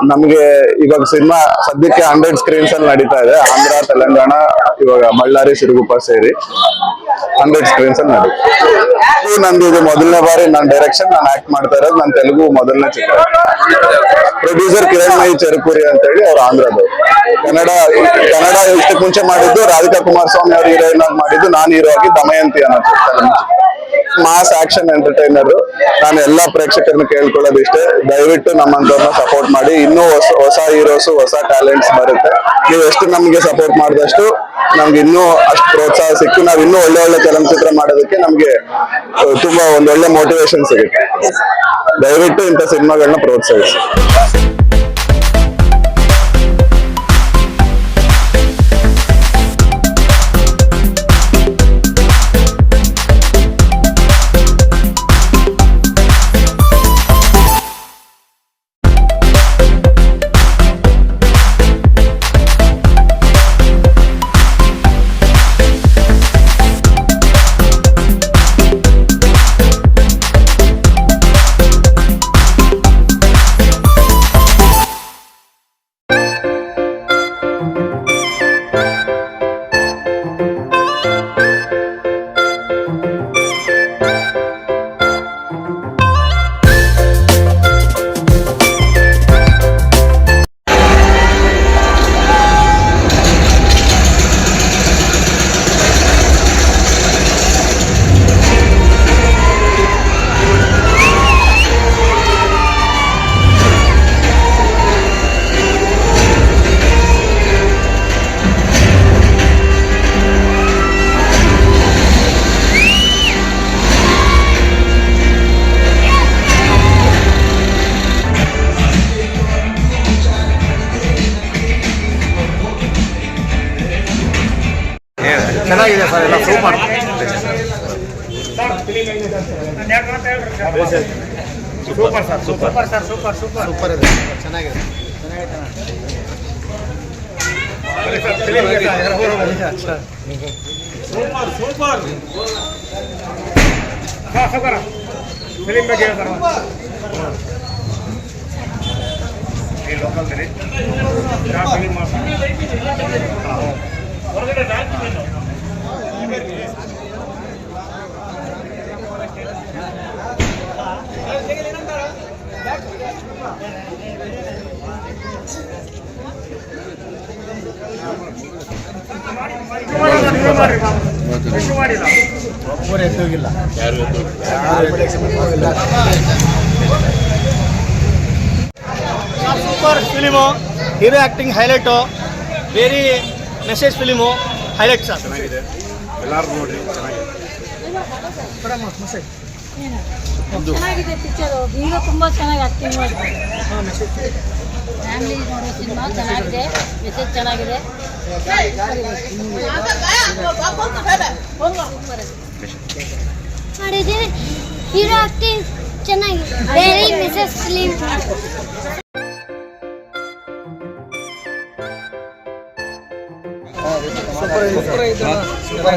ನಮ್ಗೆ ಇವಾಗ ಸಿನಿಮಾ ಸದ್ಯಕ್ಕೆ 100 ಸ್ಕ್ರೀನ್ಸ್ ಅಲ್ಲಿ ನಡೀತಾ ಇದೆ. ಆಂಧ್ರ, ತೆಲಂಗಾಣ, ಇವಾಗ ಬಳ್ಳಾರಿ, ಸಿರುಗುಪ್ಪ ಸೇರಿ 100 ಸ್ಕ್ರೀನ್ಸ್ ಅಲ್ಲಿ ನಡೀತು. ನಂದು ಇದು ಮೊದಲನೇ ಬಾರಿ ನನ್ನ ಡೈರೆಕ್ಷನ್, ನಾನು ಆಕ್ಟ್ ಮಾಡ್ತಾ ಇರೋದು. ನನ್ನ ತೆಲುಗು ಮೊದಲನೇ ಚಿತ್ರ. ಪ್ರೊಡ್ಯೂಸರ್ ಕಿರಣ್ ಮೈ ಚೆರುಕುರಿ ಅಂತ ಹೇಳಿ, ಅವ್ರು ಆಂಧ್ರದವರು. ಕನ್ನಡ ಇಷ್ಟಕ್ಕೆ ಮುಂಚೆ ಮಾಡಿದ್ದು ರಾಧಿಕಾ ಕುಮಾರಸ್ವಾಮಿ ಅವ್ರ ಹೀರೋಯಿನ್ ಆಗಿ ಮಾಡಿದ್ದು, ನಾನು ಹೀರೋ ಆಗಿ ದಮಯಂತಿ ಅನ್ನೋ ಚಿತ್ರ. Mass action entertainer. ನಾನು ಎಲ್ಲಾ ಪ್ರೇಕ್ಷಕರನ್ನ ಕೇಳ್ಕೊಳ್ಳೋದು ಇಷ್ಟೇ, ದಯವಿಟ್ಟು ನಮ್ಮಂತವ್ರನ್ನ ಸಪೋರ್ಟ್ ಮಾಡಿ. ಇನ್ನೂ ಹೊಸ ಹೀರೋಸ್, ಹೊಸ ಟ್ಯಾಲೆಂಟ್ಸ್ ಬರುತ್ತೆ. ನೀವು ಎಷ್ಟು ನಮ್ಗೆ ಸಪೋರ್ಟ್ ಮಾಡಿದಷ್ಟು ನಮ್ಗೆ ಇನ್ನೂ ಅಷ್ಟು ಪ್ರೋತ್ಸಾಹ ಸಿಕ್ಕು ನಾವ್ ಇನ್ನೂ ಒಳ್ಳೆ ಚಲನಚಿತ್ರ ಮಾಡೋದಕ್ಕೆ ನಮ್ಗೆ ತುಂಬಾ ಒಂದೊಳ್ಳೆ ಮೋಟಿವೇಶನ್ ಸಿಗುತ್ತೆ. ದಯವಿಟ್ಟು ಇಂಥ ಸಿನಿಮಾಗಳನ್ನ ಪ್ರೋತ್ಸಾಹಿಸಿ. ಚೆನ್ನಾಗಿದೆ ಸರ್, ಎಲ್ಲ super. Super sir, super sir, super super super ಇದೆ, ಚೆನ್ನಾಗಿದೆ. ಸೂಪರ್ ಸೂಪರ್ ಫಿಲಿಂ ಬಗ್ಗೆ ಹೇಳ್ತಾರೆ. ಲೋಕಲ್ ಫಿಲಿಂ ಹೊರಗಡೆ ಎದ್ದೋಗಿಲ್ಲ, super film. Hero acting highlight, very message film, highlight sir. ಚೆನ್ನಾಗಿದೆ, ಎಲ್ಲರೂ ನೋಡ್ರಿ. ಚೆನ್ನಾಗಿದೆ ಪಿಕ್ಚರು. ಈಗ ತುಂಬ ಚೆನ್ನಾಗಿ ಆಕ್ಟಿಂಗ್ ಮಾಡಿದ್ದಾರೆ. ಫ್ಯಾಮಿಲಿ ನೋಡೋ ಸಿನಿಮಾ ಚೆನ್ನಾಗಿದೆ, ಮೆಸೇಜ್ ಚೆನ್ನಾಗಿದೆ. ಮಾಡಿದ್ದೀವಿ. ಹೀರೋ ಆಕ್ಟಿಂಗ್ ಚೆನ್ನಾಗಿದೆ, ವೆರಿ ಮೆಸೇಜ್ ಫಿಲಿಂ. ಸೂಪರ್